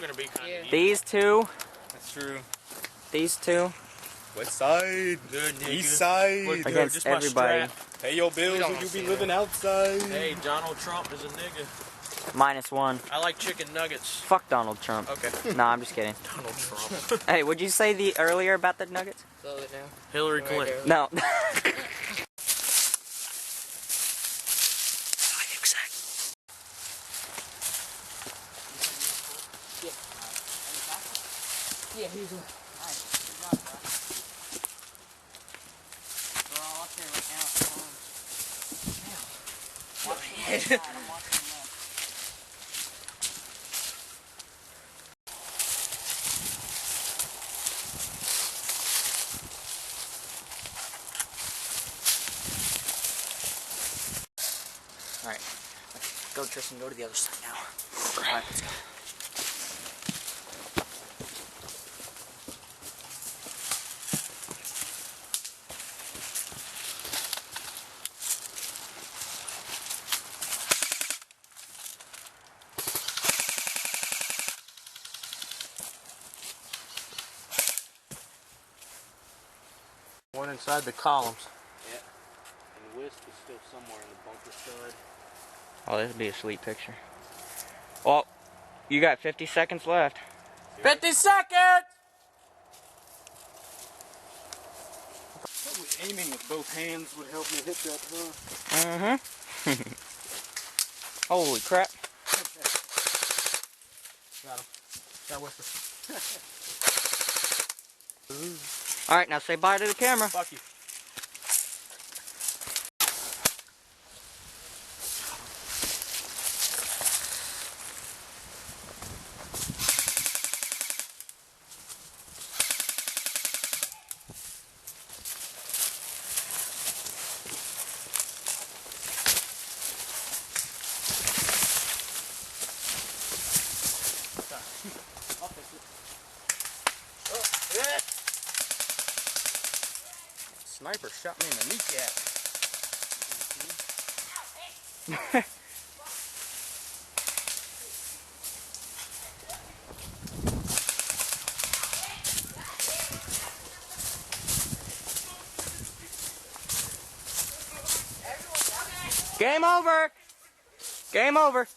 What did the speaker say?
Gonna be kinda These two. That's true. These two. West side. Good, nigga. East side. Look, Against just my everybody. strap. Pay your bills or you be living outside. Hey, Donald Trump is a nigga. -1. I like chicken nuggets. Fuck Donald Trump. Okay. Nah, I'm just kidding. Donald Trump. Hey, what'd you say earlier about the Nuggets? Slow it down. Hillary Clinton. No. Yeah, he's a... Nice. Good job, bro. We're all up there right now. Watch the left side. I'm watching the left. Alright. Go, Tristan. Go to the other side now. Alright, let's go. One inside the columns. Yeah. And the wisp is still somewhere in the bunker side. Oh, this would be a sweet picture. Well, you got 50 seconds left. 50 seconds! Probably aiming with both hands would help me hit that, huh? Mm-hmm. Holy crap. Got him. Got whisper. Alright, now say bye to the camera. Fuck you. Sniper shot me in the kneecap. Game over. Game over.